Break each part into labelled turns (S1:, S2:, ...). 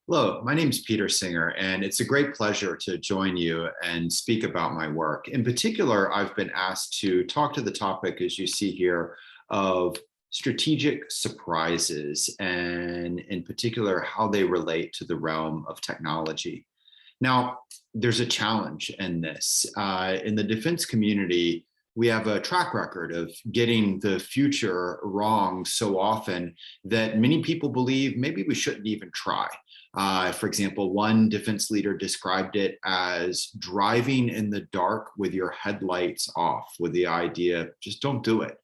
S1: Hello, my name is Peter Singer, and it's a great pleasure to join you and speak about my work. In particular, I've been asked to talk to the topic, as you see here, of strategic surprises, and in particular, how they relate to the realm of technology. Now, there's a challenge in this. In the defense community, we have a track record of getting the future wrong so often that many people believe maybe we shouldn't even try. For example, one defense leader described it as driving in the dark with your headlights off, with the idea, just don't do it.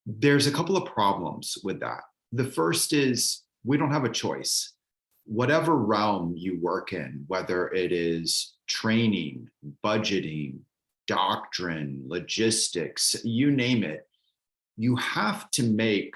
S1: There's a couple of problems with that. The first is we don't have a choice. Whatever realm you work in, whether it is training, budgeting, doctrine, logistics, you name it, you have to make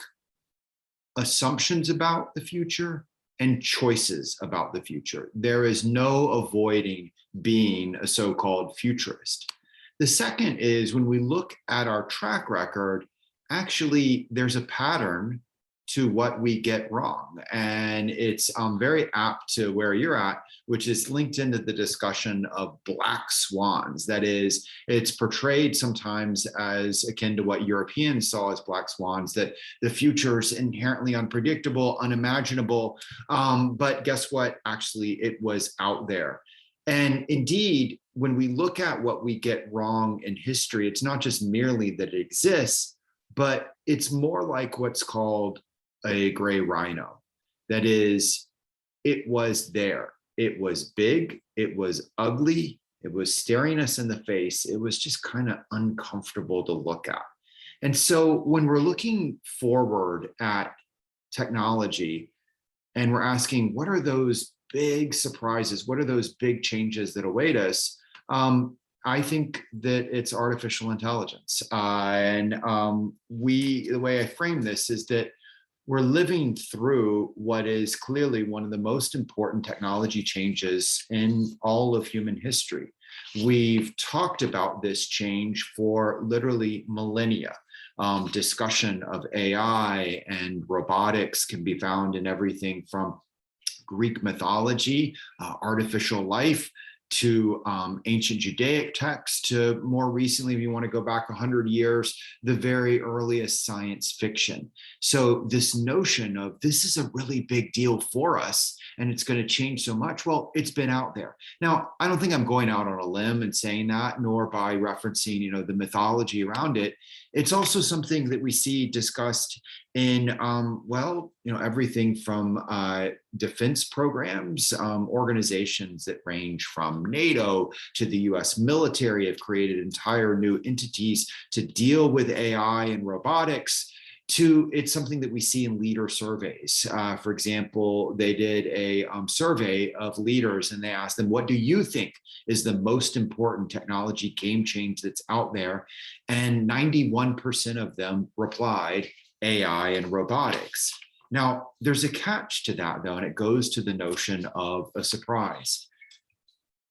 S1: assumptions about the future and choices about the future. There is no avoiding being a so-called futurist. The second is when we look at our track record, actually there's a pattern to what we get wrong. And it's very apt to where you're at, which is linked into the discussion of black swans. That is, it's portrayed sometimes as akin to what Europeans saw as black swans, that the future is inherently unpredictable, unimaginable. But guess what? Actually, it was out there. And indeed, when we look at what we get wrong in history, it's not just merely that it exists, but it's more like what's called a gray rhino. That is, it was there. It was big, it was ugly, it was staring us in the face. It was just kind of uncomfortable to look at. And so when we're looking forward at technology and we're asking, what are those big surprises? What are those big changes that await us? I think that it's artificial intelligence. The way I frame this is that we're living through what is clearly one of the most important technology changes in all of human history. We've talked about this change for literally millennia. Discussion of AI and robotics can be found in everything from Greek mythology, artificial life, to ancient Judaic texts, to more recently, if you want to go back 100 years, the very earliest science fiction. So this notion of this is a really big deal for us and it's going to change so much, well, it's been out there. Now, I don't think I'm going out on a limb and saying that, nor by referencing, the mythology around it. It's also something that we see discussed in, everything from defense programs, organizations that range from NATO to the US military have created entire new entities to deal with AI and robotics. To it's something that we see in leader surveys. For example, they did a survey of leaders and they asked them, what do you think is the most important technology game change that's out there? And 91% of them replied, AI and robotics. Now, there's a catch to that, though, and it goes to the notion of a surprise.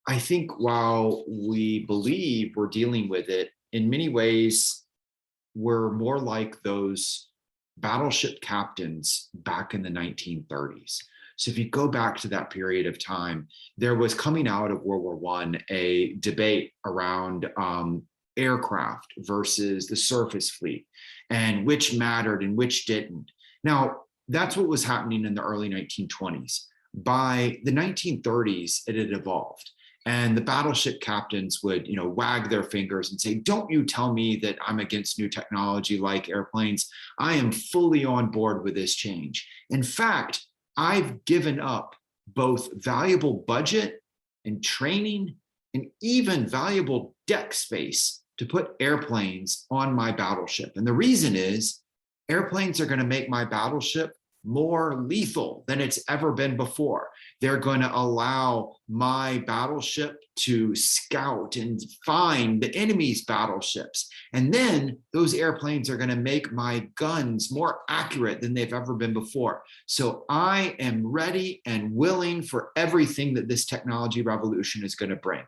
S1: I think while we believe we're dealing with it, in many ways, we're more like those battleship captains back in the 1930s. So if you go back to that period of time, there was coming out of World War I a debate around aircraft versus the surface fleet and which mattered and which didn't. Now, that's what was happening in the early 1920s. By the 1930s, it had evolved. And the battleship captains would, wag their fingers and say, don't you tell me that I'm against new technology like airplanes. I am fully on board with this change. In fact, I've given up both valuable budget and training and even valuable deck space to put airplanes on my battleship. And the reason is airplanes are going to make my battleship more lethal than it's ever been before. They're going to allow my battleship to scout and find the enemy's battleships. And then those airplanes are going to make my guns more accurate than they've ever been before. So I am ready and willing for everything that this technology revolution is going to bring.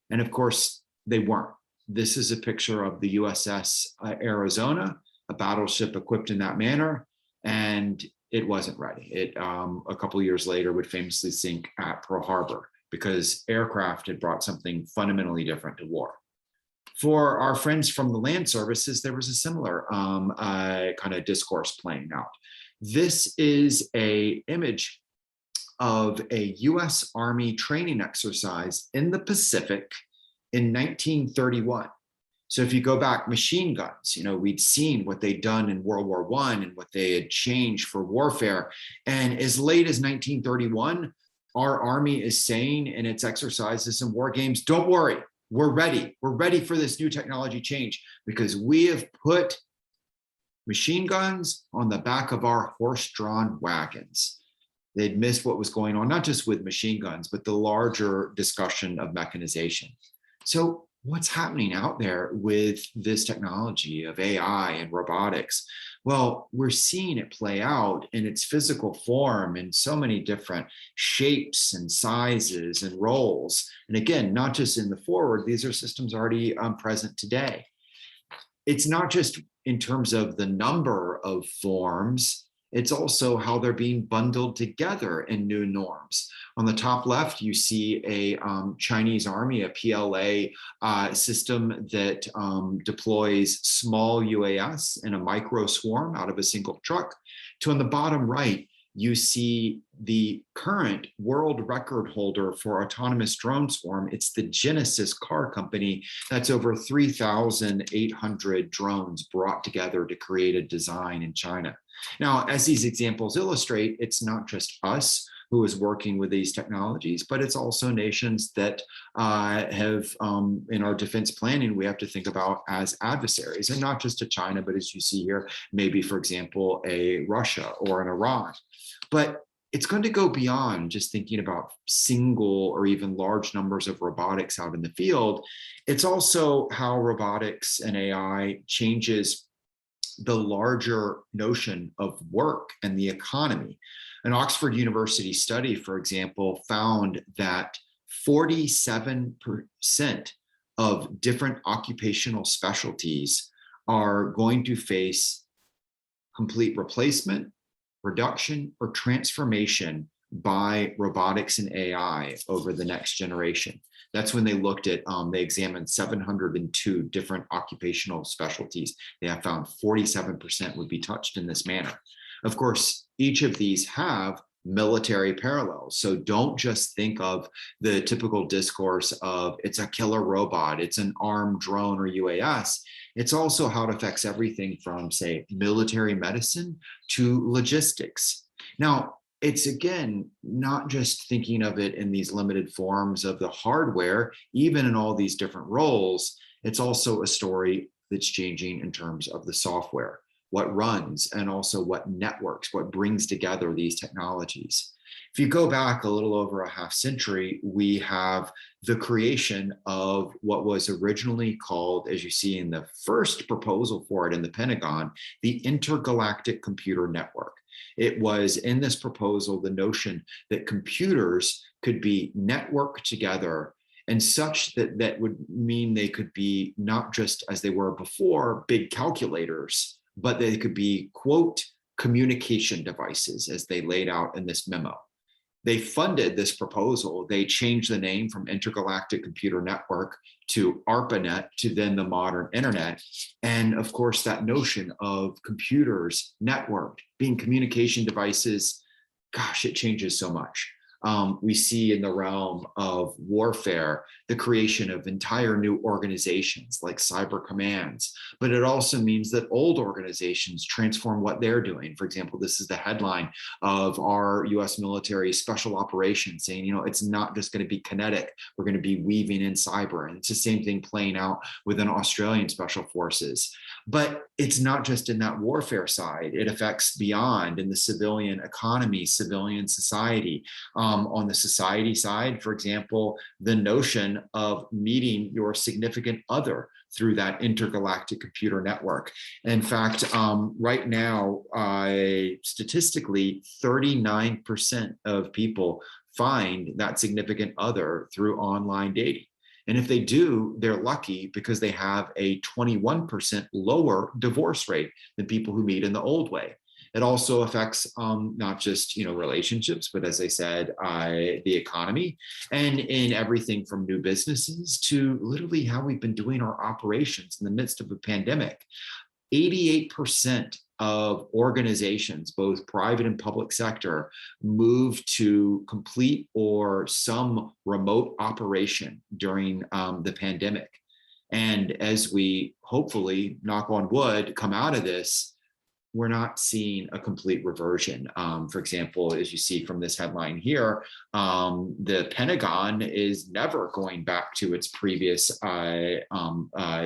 S1: And of course, they weren't. This is a picture of the USS Arizona, a battleship equipped in that manner. And it wasn't ready. It a couple of years later would famously sink at Pearl Harbor because aircraft had brought something fundamentally different to war. For our friends from the land services, there was a similar kind of discourse playing out. This is a image of a US Army training exercise in the Pacific in 1931. So if you go back, machine guns, we'd seen what they'd done in World War I and what they had changed for warfare. And as late as 1931, our Army is saying in its exercises and war games, don't worry, we're ready. We're ready for this new technology change because we have put machine guns on the back of our horse-drawn wagons. They'd missed what was going on, not just with machine guns, but the larger discussion of mechanization. So what's happening out there with this technology of AI and robotics? Well, we're seeing it play out in its physical form in so many different shapes and sizes and roles. And again, not just in the forward, these are systems already present today. It's not just in terms of the number of forms, it's also how they're being bundled together in new norms. On the top left, you see a Chinese army, a PLA system that deploys small UAS in a micro swarm out of a single truck. To on the bottom right, you see the current world record holder for autonomous drone swarm. It's the Genesis car company. That's over 3,800 drones brought together to create a design in China. Now, as these examples illustrate, it's not just us who is working with these technologies, but it's also nations that have, in our defense planning, we have to think about as adversaries, and not just to China, but as you see here, maybe, for example, a Russia or an Iran. But it's going to go beyond just thinking about single or even large numbers of robotics out in the field. It's also how robotics and AI changes the larger notion of work and the economy. An Oxford University study, for example, found that 47% of different occupational specialties are going to face complete replacement, reduction, or transformation by robotics and AI over the next generation. That's when they looked at, they examined 702 different occupational specialties. They have found 47% would be touched in this manner. Of course, each of these have military parallels. So don't just think of the typical discourse of it's a killer robot, it's an armed drone or UAS. It's also how it affects everything from, say, military medicine to logistics. Now, it's again, not just thinking of it in these limited forms of the hardware, even in all these different roles, it's also a story that's changing in terms of the software, what runs, and also what networks, what brings together these technologies. If you go back a little over a half century, we have the creation of what was originally called, as you see in the first proposal for it in the Pentagon, the Intergalactic Computer Network. It was in this proposal the notion that computers could be networked together and such that that would mean they could be not just as they were before, big calculators, but they could be, quote, communication devices, as they laid out in this memo. They funded this proposal. They changed the name from Intergalactic Computer Network to ARPANET, to then the modern internet. And of course, that notion of computers networked, being communication devices, gosh, it changes so much. We see in the realm of warfare, the creation of entire new organizations like cyber commands, but it also means that old organizations transform what they're doing. For example, this is the headline of our US military special operations saying, it's not just going to be kinetic, we're going to be weaving in cyber. And it's the same thing playing out within Australian special forces. But it's not just in that warfare side, it affects beyond in the civilian economy, civilian society. On the society side, for example, the notion of meeting your significant other through that intergalactic computer network. In fact, right now, statistically, 39% of people find that significant other through online dating. And if they do, they're lucky because they have a 21% lower divorce rate than people who meet in the old way. It also affects not just relationships, but as I said, the economy, and in everything from new businesses to literally how we've been doing our operations in the midst of a pandemic. 88% of organizations, both private and public sector, move to complete or some remote operation during the pandemic. And as we hopefully, knock on wood, come out of this, we're not seeing a complete reversion. For example, as you see from this headline here, the Pentagon is never going back to its previous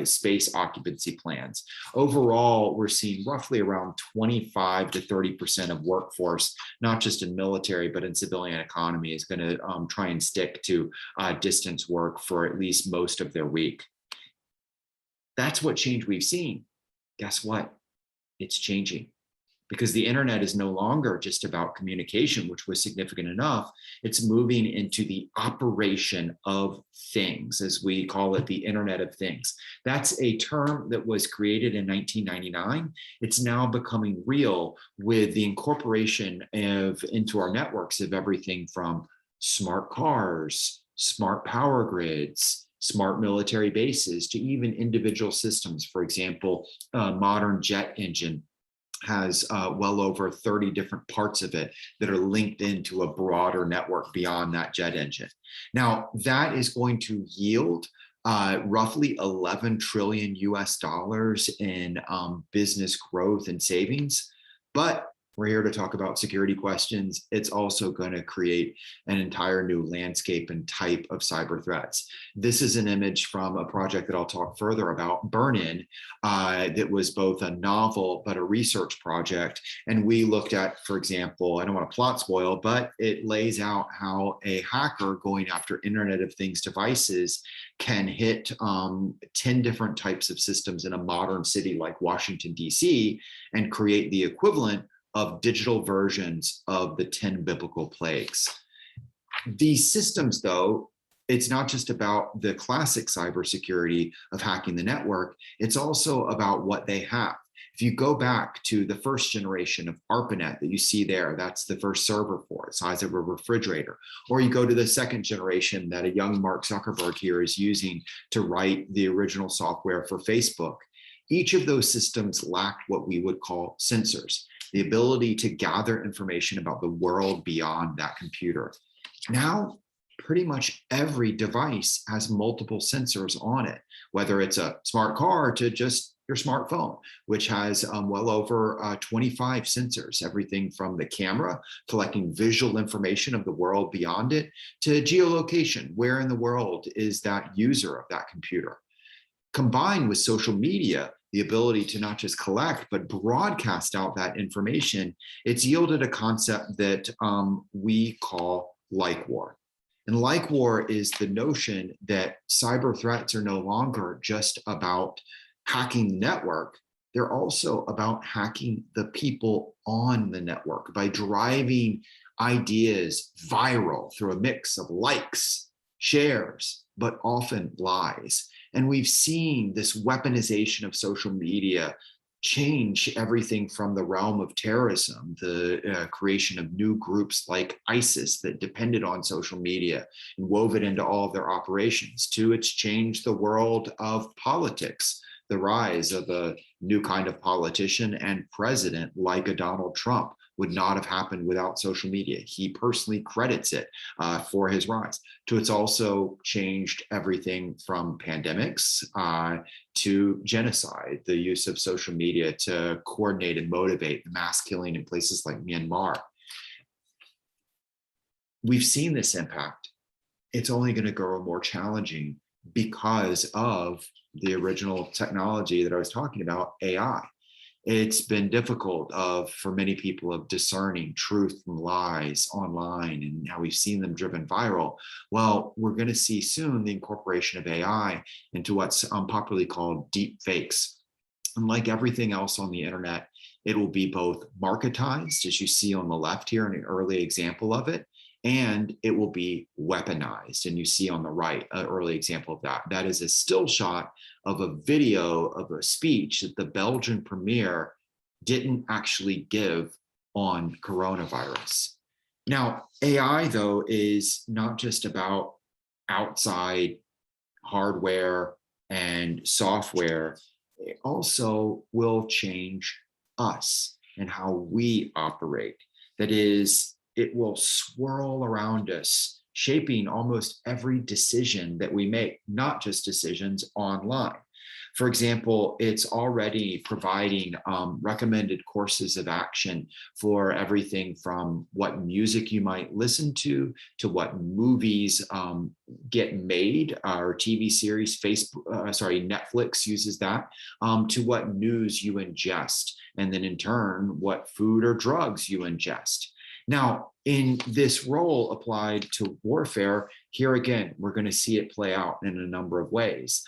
S1: space occupancy plans. Overall, we're seeing roughly around 25 to 30% of workforce, not just in military, but in civilian economy, is going to try and stick to distance work for at least most of their week. That's what change we've seen. Guess what? It's changing, because the internet is no longer just about communication, which was significant enough. It's moving into the operation of things, as we call it, the Internet of Things. That's a term that was created in 1999. It's now becoming real with the incorporation into our networks of everything from smart cars, smart power grids, smart military bases, to even individual systems. For example, a modern jet engine has well over 30 different parts of it that are linked into a broader network beyond that jet engine. Now, that is going to yield roughly 11 trillion US dollars in business growth and savings. But we're here to talk about security questions. It's also going to create an entire new landscape and type of cyber threats. This is an image from a project that I'll talk further about, Burn-In, that was both a novel but a research project. And we looked at, for example, I don't want to plot spoil, but it lays out how a hacker going after Internet of Things devices can hit 10 different types of systems in a modern city like Washington, D.C., and create the equivalent of digital versions of the 10 biblical plagues. These systems, though, it's not just about the classic cybersecurity of hacking the network, it's also about what they have. If you go back to the first generation of ARPANET that you see there, that's the first server for it, size of a refrigerator. Or you go to the second generation that a young Mark Zuckerberg here is using to write the original software for Facebook. Each of those systems lacked what we would call sensors, the ability to gather information about the world beyond that computer. Now, pretty much every device has multiple sensors on it, whether it's a smart car to just your smartphone, which has well over 25 sensors, everything from the camera collecting visual information of the world beyond it to geolocation, where in the world is that user of that computer. Combined with social media, the ability to not just collect, but broadcast out that information, it's yielded a concept that we call like war. And like war is the notion that cyber threats are no longer just about hacking the network. They're also about hacking the people on the network by driving ideas viral through a mix of likes, shares, but often lies. And we've seen this weaponization of social media change everything from the realm of terrorism, the creation of new groups like ISIS that depended on social media and wove it into all of their operations, to it's changed the world of politics, the rise of a new kind of politician and president like a Donald Trump would not have happened without social media. He personally credits it for his rise. To it's also changed everything from pandemics to genocide, the use of social media to coordinate and motivate the mass killing in places like Myanmar. We've seen this impact. It's only going to grow more challenging because of the original technology that I was talking about, AI. It's been difficult for many people of discerning truth from lies online, and now we've seen them driven viral. Well, we're going to see soon the incorporation of AI into what's popularly called deep fakes. And like everything else on the internet, it will be both marketized, as you see on the left here, an early example of it, and it will be weaponized. And you see on the right, an early example of that. That is a still shot of a video of a speech that the Belgian premier didn't actually give on coronavirus. Now, AI, though, is not just about outside hardware and software. It also will change us and how we operate. That is, it will swirl around us, shaping almost every decision that we make, not just decisions online. For example, it's already providing recommended courses of action for everything from what music you might listen to what movies get made, or TV series. Netflix uses that, to what news you ingest, and then in turn, what food or drugs you ingest. Now, in this role applied to warfare, here again, we're going to see it play out in a number of ways.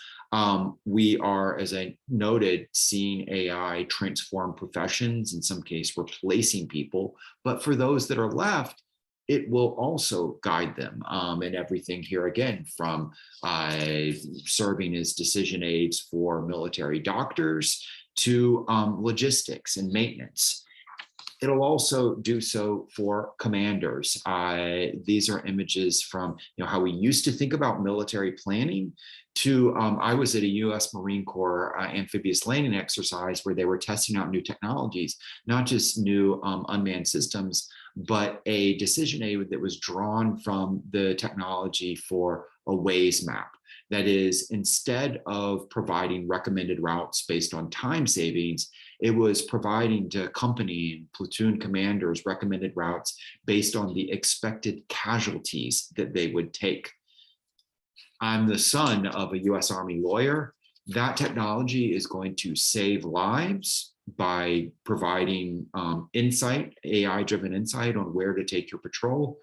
S1: We are, as I noted, seeing AI transform professions, in some case replacing people. But for those that are left, it will also guide them in everything here again, from serving as decision aids for military doctors to logistics and maintenance. It'll also do so for commanders. These are images from how we used to think about military planning to, I was at a US Marine Corps amphibious landing exercise where they were testing out new technologies, not just new unmanned systems, but a decision aid that was drawn from the technology for a Waze map. That is, instead of providing recommended routes based on time savings, it was providing to company and platoon commanders recommended routes based on the expected casualties that they would take. I'm the son of a US Army lawyer. That technology is going to save lives by providing insight, AI-driven insight on where to take your patrol.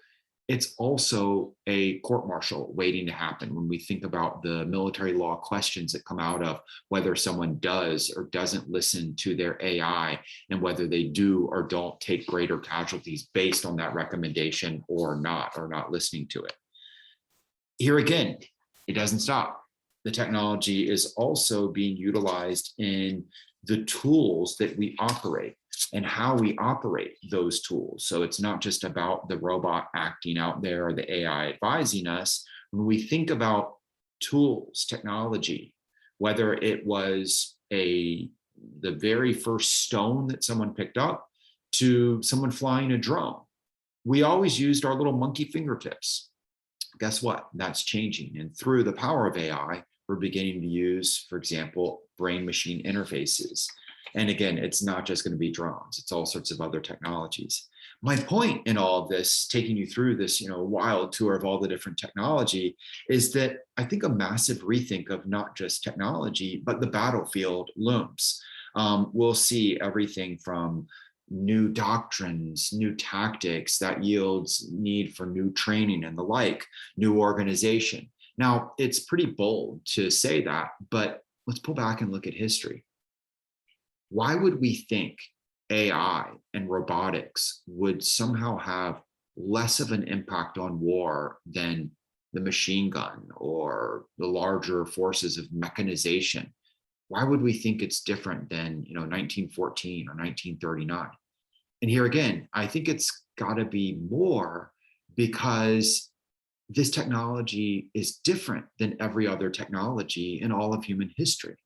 S1: It's also a court martial waiting to happen when we think about the military law questions that come out of whether someone does or doesn't listen to their AI, and whether they do or don't take greater casualties based on that recommendation or not listening to it. Here again, it doesn't stop. The technology is also being utilized in the tools that we operate and how we operate those tools. So it's not just about the robot acting out there or the AI advising us. When we think about tools, technology, whether it was the very first stone that someone picked up to someone flying a drone, we always used our little monkey fingertips. Guess what? That's changing. And through the power of AI, we're beginning to use, for example, brain-machine interfaces. And again, it's not just going to be drones, it's all sorts of other technologies. My point in all of this, taking you through this wild tour of all the different technology, is that I think a massive rethink of not just technology, but the battlefield looms. We'll see everything from new doctrines, new tactics that yields need for new training and the like, new organization. Now, it's pretty bold to say that, but let's pull back and look at history. Why would we think AI and robotics would somehow have less of an impact on war than the machine gun or the larger forces of mechanization? Why would we think it's different than 1914 or 1939? And here again, I think it's got to be more, because this technology is different than every other technology in all of human history,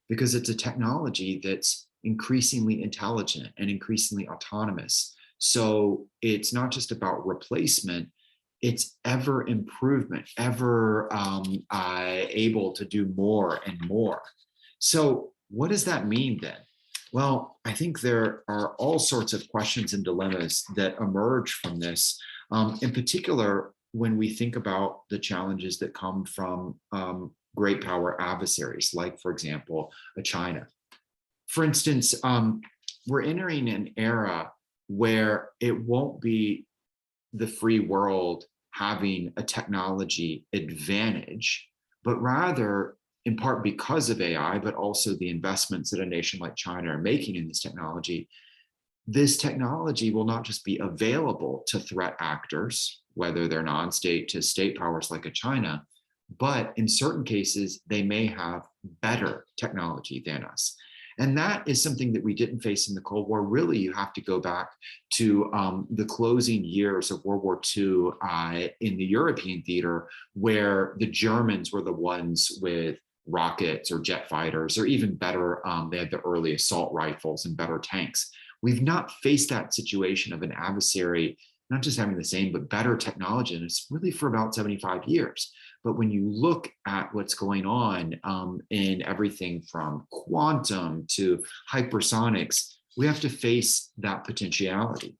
S1: because it's a technology that's increasingly intelligent and increasingly autonomous. So it's not just about replacement, it's ever improvement, ever able to do more and more. So what does that mean then? Well, I think there are all sorts of questions and dilemmas that emerge from this, in particular, when we think about the challenges that come from great power adversaries, like, for example, China. For instance, we're entering an era where it won't be the free world having a technology advantage, but rather, in part because of AI, but also the investments that a nation like China are making in this technology will not just be available to threat actors, whether they're non-state to state powers like a China, but in certain cases, they may have better technology than us. And that is something that we didn't face in the Cold War. Really, you have to go back to the closing years of World War II in the European theater, where the Germans were the ones with rockets or jet fighters, or even better, they had the early assault rifles and better tanks. We've not faced that situation of an adversary not just having the same, but better technology. And it's really for about 75 years. But when you look at what's going on in everything from quantum to hypersonics, we have to face that potentiality.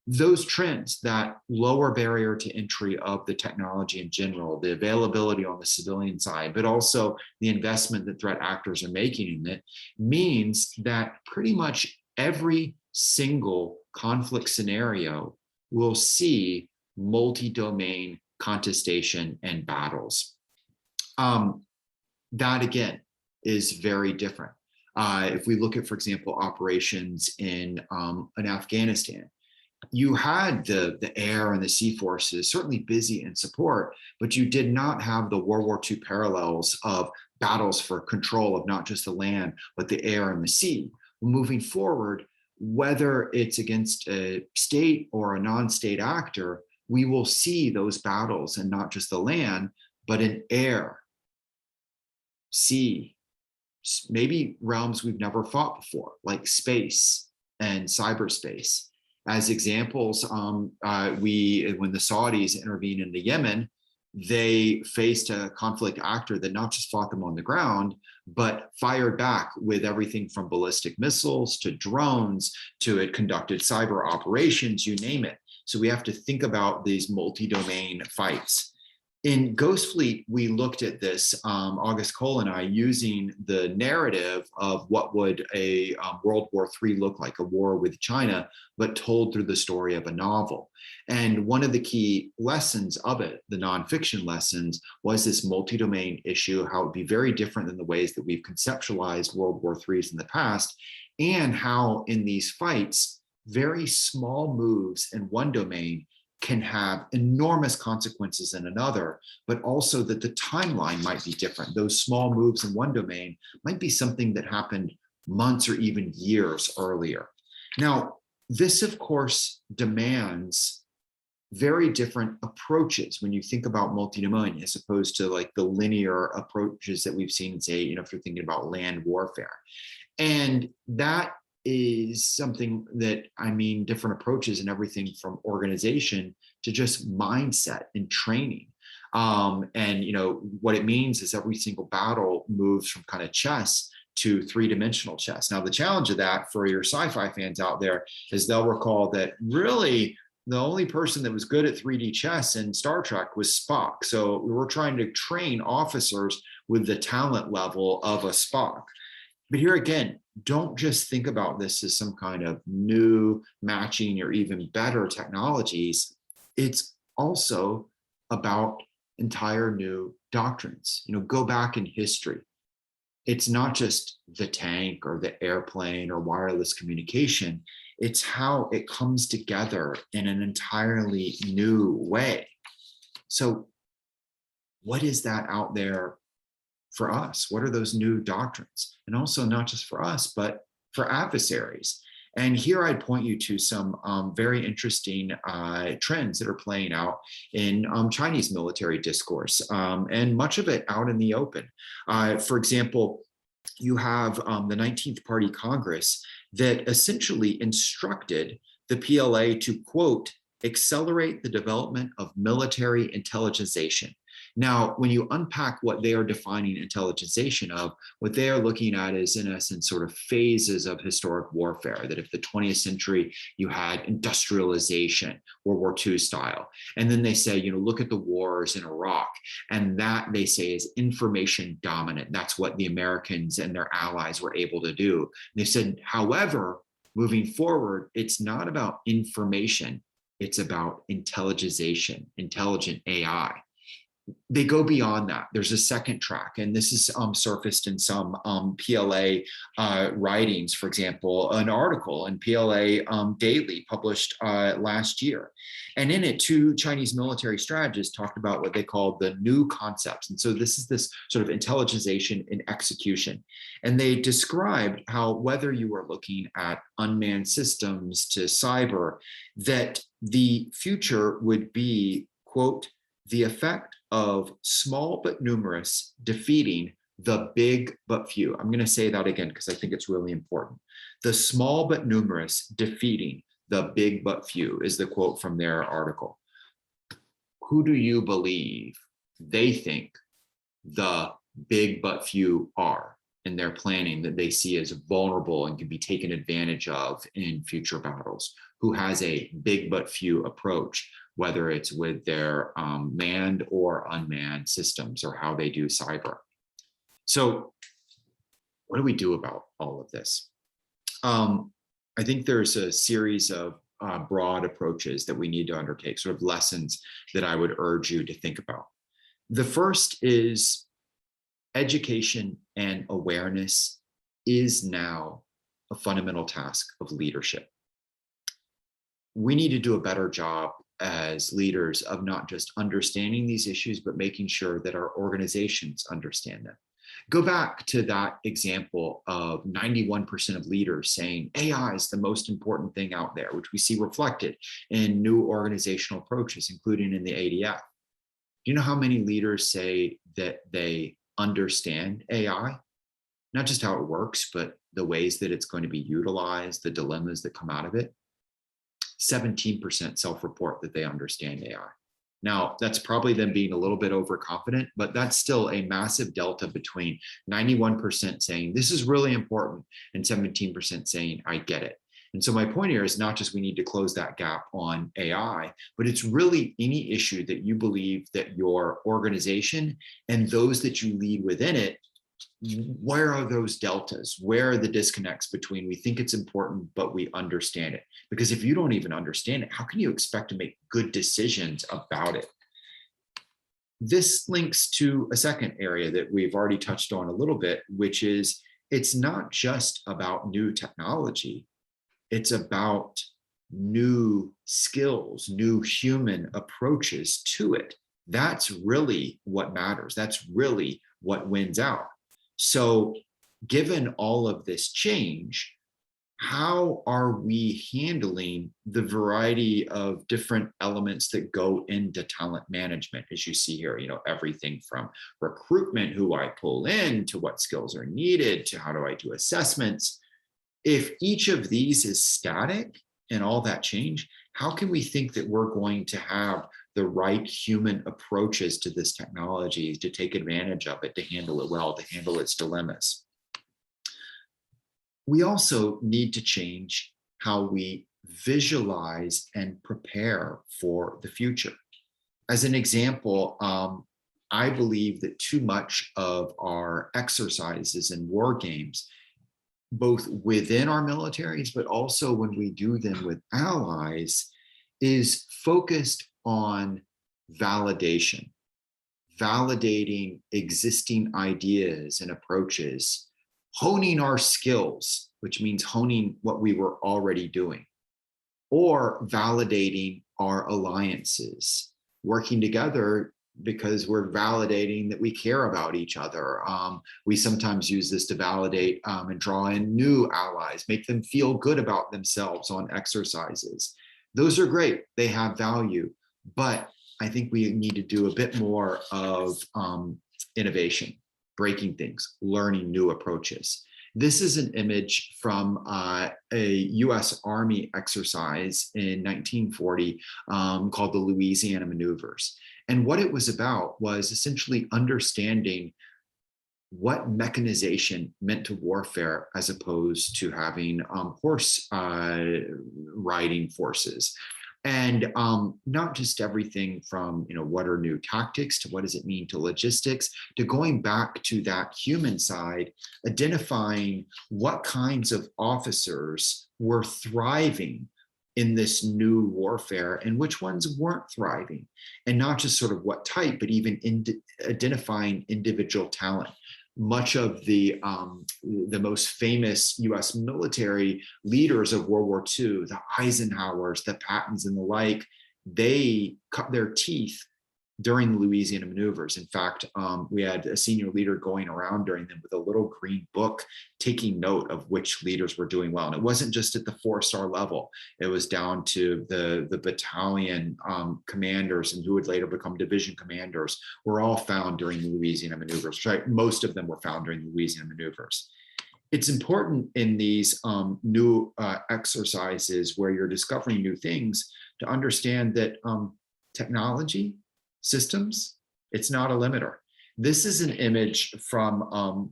S1: Those trends, that lower barrier to entry of the technology in general, the availability on the civilian side, but also the investment that threat actors are making in it, means that pretty much every single conflict scenario will see multi-domain contestation and battles. That again is very different. If we look at, for example, operations in Afghanistan, you had the air and the sea forces certainly busy in support, but you did not have the World War II parallels of battles for control of not just the land, but the air and the sea. Moving forward, whether it's against a state or a non-state actor, we will see those battles in not just the land, but in air, sea, maybe realms we've never fought before, like space and cyberspace. As examples, when the Saudis intervened in the Yemen, they faced a conflict actor that not just fought them on the ground, but fired back with everything from ballistic missiles to drones to it conducted cyber operations, you name it. So we have to think about these multi-domain fights. In Ghost Fleet, we looked at this, August Cole and I, using the narrative of what would a World War III look like, a war with China, but told through the story of a novel. And one of the key lessons of it, the nonfiction lessons, was this multi-domain issue, how it would be very different than the ways that we've conceptualized World War IIIs in the past, and how in these fights, very small moves in one domain can have enormous consequences in another, but also that the timeline might be different. Those small moves in one domain might be something that happened months or even years earlier. Now, this, of course, demands very different approaches when you think about multi-domain, as opposed to like the linear approaches that we've seen, say, if you're thinking about land warfare. And that is something that, different approaches and everything from organization to just mindset and training. What it means is every single battle moves from kind of chess to three-dimensional chess. Now, the challenge of that for your sci-fi fans out there is they'll recall that really the only person that was good at 3D chess in Star Trek was Spock. So we were trying to train officers with the talent level of a Spock. But here again, don't just think about this as some kind of new matching or even better technologies. It's also about entire new doctrines. Go back in history. It's not just the tank or the airplane or wireless communication. It's how it comes together in an entirely new way. So what is that out there for us? What are those new doctrines? And also not just for us, but for adversaries. And here I'd point you to some very interesting trends that are playing out in Chinese military discourse, and much of it out in the open. For example, you have the 19th Party Congress that essentially instructed the PLA to, quote, accelerate the development of military intelligentization. Now, when you unpack what they are defining intelligentization of, what they are looking at is, in essence, sort of phases of historic warfare. That if the 20th century, you had industrialization, World War II style. And then they say, look at the wars in Iraq. And that, they say, is information dominant. That's what the Americans and their allies were able to do. And they said, however, moving forward, it's not about information. It's about intelligentization, intelligent AI. they go beyond that. There's a second track, and this is surfaced in some PLA writings. For example, an article in PLA Daily published last year. And in it, two Chinese military strategists talked about what they called the new concepts. And so this is this sort of intelligentization in execution. And they described how whether you were looking at unmanned systems to cyber, that the future would be, quote, the effect of small but numerous defeating the big but few. I'm going to say that again because I think it's really important. The small but numerous defeating the big but few is the quote from their article. Who do you believe they think the big but few are in their planning that they see as vulnerable and can be taken advantage of in future battles? Who has a big but few approach, whether it's with their manned or unmanned systems or how they do cyber? So what do we do about all of this? I think there's a series of broad approaches that we need to undertake, sort of lessons that I would urge you to think about. The first is education and awareness is now a fundamental task of leadership. We need to do a better job as leaders of not just understanding these issues, but making sure that our organizations understand them. Go back to that example of 91% of leaders saying AI is the most important thing out there, which we see reflected in new organizational approaches, including in the ADF. Do you know how many leaders say that they understand AI? Not just how it works, but the ways that it's going to be utilized, the dilemmas that come out of it. 17% self-report that they understand AI. Now, that's probably them being a little bit overconfident, but that's still a massive delta between 91% saying this is really important and 17% saying I get it. And so my point here is not just we need to close that gap on AI, but it's really any issue that you believe that your organization and those that you lead within it, where are those deltas? Where are the disconnects between we think it's important, but we understand it? Because if you don't even understand it, how can you expect to make good decisions about it? This links to a second area that we've already touched on a little bit, which is it's not just about new technology. It's about new skills, new human approaches to it. That's really what matters. That's really what wins out. So given all of this change, how are we handling the variety of different elements that go into talent management? As you see here, everything from recruitment, who I pull in, to what skills are needed, to how do I do assessments. If each of these is static and all that change, how can we think that we're going to have the right human approaches to this technology to take advantage of it, to handle it well, to handle its dilemmas? We also need to change how we visualize and prepare for the future. As an example, I believe that too much of our exercises and war games, both within our militaries, but also when we do them with allies, is focused on validation, validating existing ideas and approaches, honing our skills, which means honing what we were already doing, or validating our alliances, working together because we're validating that we care about each other. We sometimes use this to validate and draw in new allies, make them feel good about themselves on exercises. Those are great, they have value, but I think we need to do a bit more of innovation, breaking things, learning new approaches. This is an image from a US Army exercise in 1940 called the Louisiana Maneuvers. And what it was about was essentially understanding what mechanization meant to warfare as opposed to having horse riding forces. And not just everything from, what are new tactics to what does it mean to logistics, to going back to that human side, identifying what kinds of officers were thriving in this new warfare and which ones weren't thriving, and not just sort of what type, but even identifying individual talent. Much of the most famous U.S. military leaders of World War II, the Eisenhowers, the Pattons, and the like, they cut their teeth during the Louisiana maneuvers. In fact, we had a senior leader going around during them with a little green book, taking note of which leaders were doing well. And it wasn't just at the 4-star level. It was down to the battalion commanders, and who would later become division commanders, were all found during the Louisiana maneuvers. Right? Most of them were found during the Louisiana maneuvers. It's important in these new exercises where you're discovering new things to understand that technology, systems, it's not a limiter. This is an image from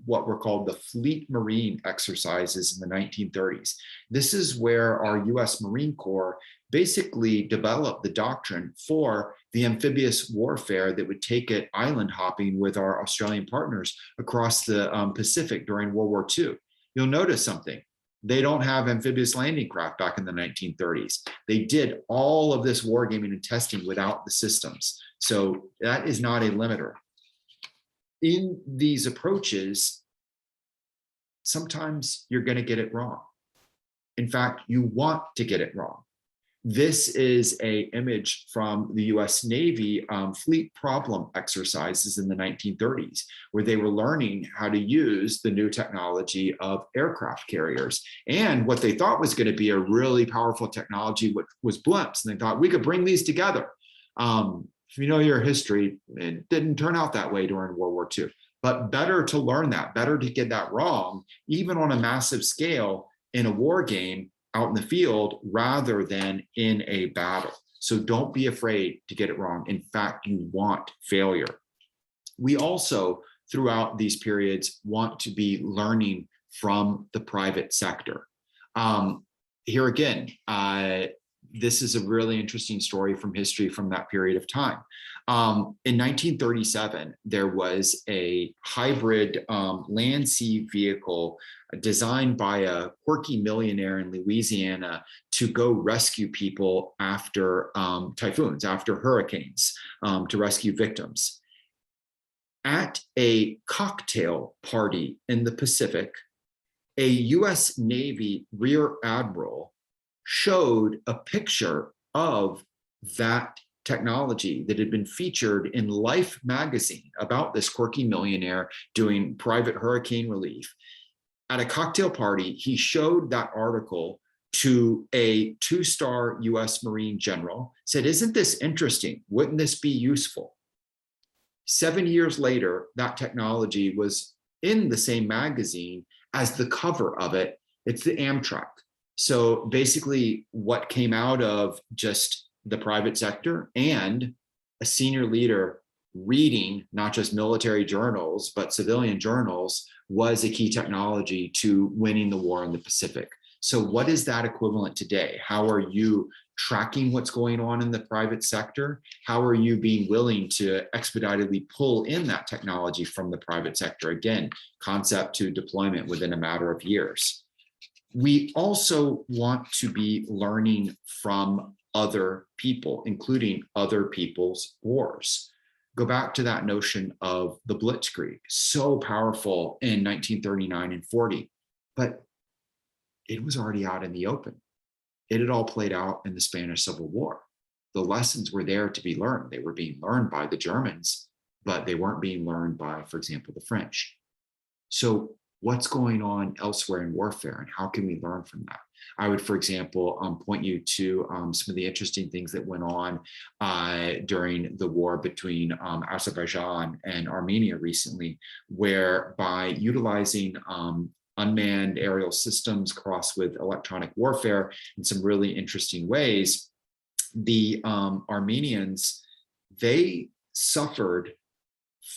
S1: what were called the Fleet Marine exercises in the 1930s. This is where our US Marine Corps basically developed the doctrine for the amphibious warfare that would take it island hopping with our Australian partners across the Pacific during World War II. You'll notice something. They don't have amphibious landing craft back in the 1930s. They did all of this wargaming and testing without the systems. So that is not a limiter. In these approaches, sometimes you're going to get it wrong. In fact, you want to get it wrong. This is an image from the US Navy fleet problem exercises in the 1930s, where they were learning how to use the new technology of aircraft carriers. And what they thought was going to be a really powerful technology was blimps. And they thought we could bring these together. If you know your history, it didn't turn out that way during World War II. But better to learn that, better to get that wrong, even on a massive scale in a war game out in the field rather than in a battle. So don't be afraid to get it wrong. In fact, you want failure. We also, throughout these periods, want to be learning from the private sector. Here again, this is a really interesting story from history from that period of time. In 1937, there was a hybrid land-sea vehicle designed by a quirky millionaire in Louisiana to go rescue people after typhoons, after hurricanes, to rescue victims. At a cocktail party in the Pacific, a US Navy Rear Admiral showed a picture of that technology that had been featured in Life magazine about this quirky millionaire doing private hurricane relief. At a cocktail party, he showed that article to a 2-star US Marine general, said, "Isn't this interesting? Wouldn't this be useful?" 7 years later, that technology was in the same magazine as the cover of it. It's the Amtrak. So basically what came out of just the private sector and a senior leader reading not just military journals, but civilian journals was a key technology to winning the war in the Pacific. So what is that equivalent today? How are you tracking what's going on in the private sector? How are you being willing to expeditedly pull in that technology from the private sector? Again, concept to deployment within a matter of years. We also want to be learning from other people, including other people's wars. Go back to that notion of the Blitzkrieg, so powerful in 1939 and 40, but it was already out in the open. It had all played out in the Spanish Civil War. The lessons were there to be learned. They were being learned by the Germans, but they weren't being learned by, for example, the French. So what's going on elsewhere in warfare and how can we learn from that? I would, for example, point you to some of the interesting things that went on during the war between Azerbaijan and Armenia recently, where by utilizing unmanned aerial systems crossed with electronic warfare in some really interesting ways, the Armenians, they suffered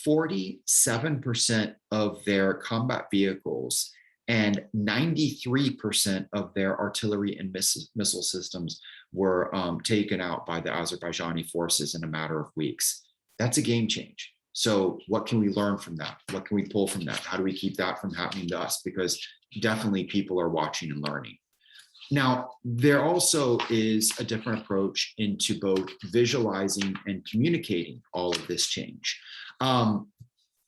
S1: 47% of their combat vehicles and 93% of their artillery and missile systems were taken out by the Azerbaijani forces in a matter of weeks. That's a game change. So what can we learn from that? What can we pull from that? How do we keep that from happening to us? Because definitely people are watching and learning. Now, there also is a different approach into both visualizing and communicating all of this change.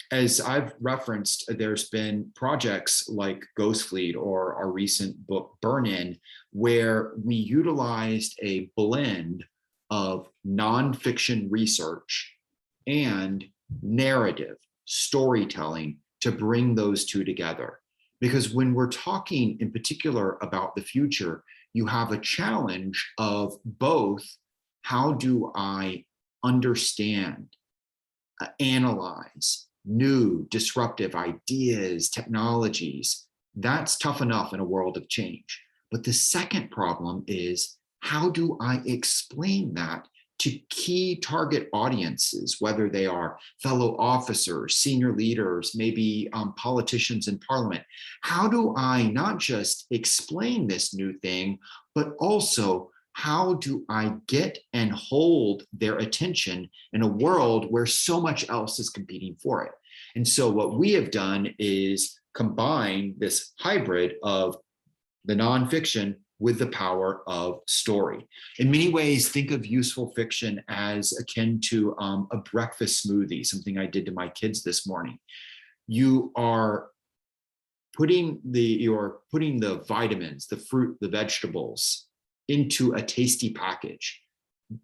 S1: As I've referenced, there's been projects like Ghost Fleet or our recent book Burn In, where we utilized a blend of nonfiction research and narrative storytelling to bring those two together. Because when we're talking in particular about the future, you have a challenge of both how do I understand, analyze new disruptive ideas, technologies. That's tough enough in a world of change. But the second problem is how do I explain that to key target audiences, whether they are fellow officers, senior leaders, maybe politicians in parliament? How do I not just explain this new thing, but also how do I get and hold their attention in a world where so much else is competing for it? And so what we have done is combine this hybrid of the nonfiction with the power of story. In many ways, think of useful fiction as akin to a breakfast smoothie, something I did to my kids this morning. You are you're putting the vitamins, the fruit, the vegetables into a tasty package.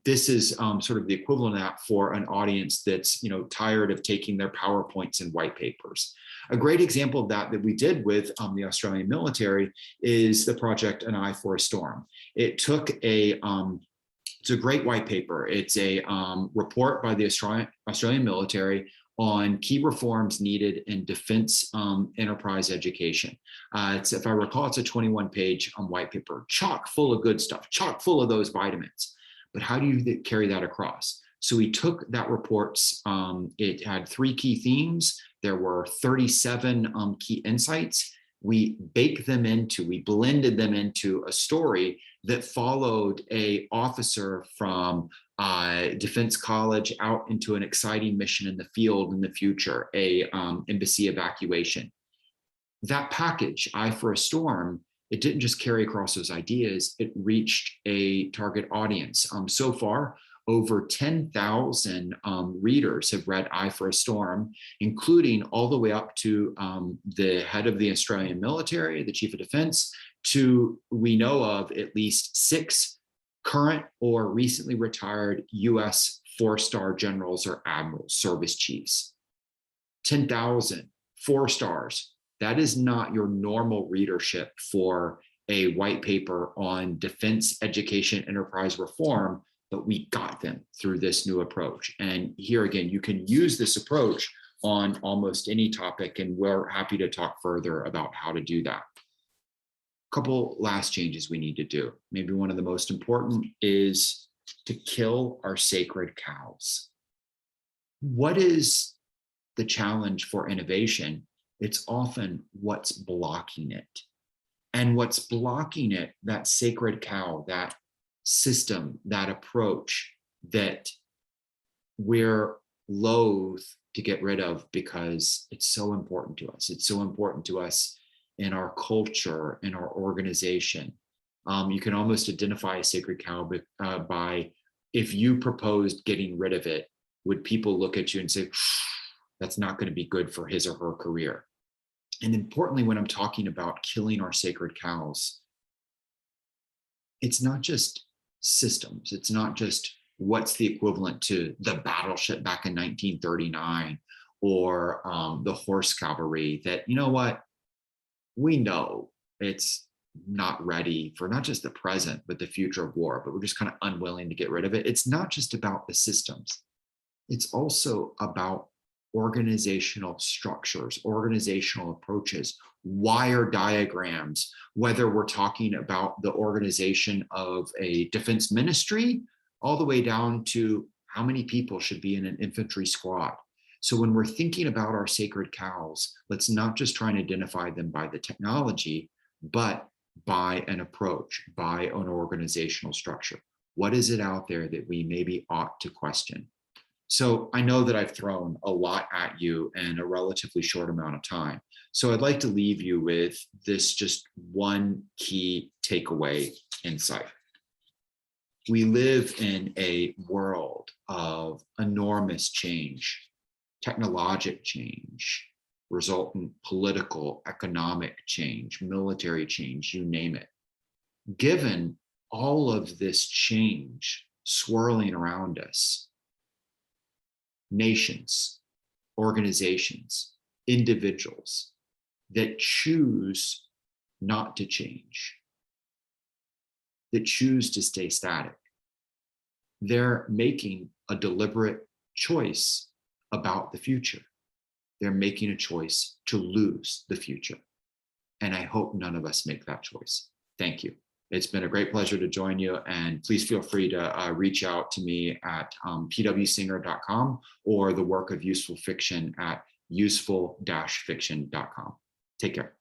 S1: This is sort of the equivalent of that for an audience that's tired of taking their PowerPoints and white papers. A great example of that we did with the Australian military is the project An Eye for a Storm. It took it's a great white paper. It's a report by the Australian military on key reforms needed in defense enterprise education. If I recall, it's a 21-page white paper, chock full of good stuff, chock full of those vitamins. But how do you carry that across? So we took that report's, it had 3 key themes. There were 37 key insights. We blended them into a story that followed a officer from Defense College out into an exciting mission in the field in the future, a embassy evacuation. That package, Eye for a Storm, it didn't just carry across those ideas, it reached a target audience. So far, over 10,000 readers have read Eye for a Storm, including all the way up to the head of the Australian military, the chief of defense, to, we know of, at least 6 current or recently retired US 4-star generals or admirals, service chiefs. 10,000, 4 stars. That is not your normal readership for a white paper on defense education enterprise reform, but we got them through this new approach. And here again, you can use this approach on almost any topic, and we're happy to talk further about how to do that. A couple last changes we need to do. Maybe one of the most important is to kill our sacred cows. What is the challenge for innovation? It's often what's blocking it. And what's blocking it, that sacred cow, that system, that approach that we're loath to get rid of because it's so important to us. It's so important to us in our culture, in our organization. You can almost identify a sacred cow by, if you proposed getting rid of it, would people look at you and say, that's not going to be good for his or her career? And importantly, when I'm talking about killing our sacred cows, it's not just systems. It's not just what's the equivalent to the battleship back in 1939 or the horse cavalry that, you know what, we know it's not ready for not just the present, but the future of war, but we're just kind of unwilling to get rid of it. It's not just about the systems. It's also about organizational structures, organizational approaches, wire diagrams, whether we're talking about the organization of a defense ministry, all the way down to how many people should be in an infantry squad. So when we're thinking about our sacred cows, let's not just try and identify them by the technology, but by an approach, by an organizational structure. What is it out there that we maybe ought to question? So I know that I've thrown a lot at you in a relatively short amount of time. So I'd like to leave you with this just one key takeaway insight. We live in a world of enormous change, technologic change, resultant political, economic change, military change, you name it. Given all of this change swirling around us, nations, organizations, individuals that choose not to change, that choose to stay static, they're making a deliberate choice about the future. They're making a choice to lose the future. And I hope none of us make that choice. Thank you. It's been a great pleasure to join you, and please feel free to reach out to me at pwsinger.com or the work of Useful Fiction at useful-fiction.com. Take care.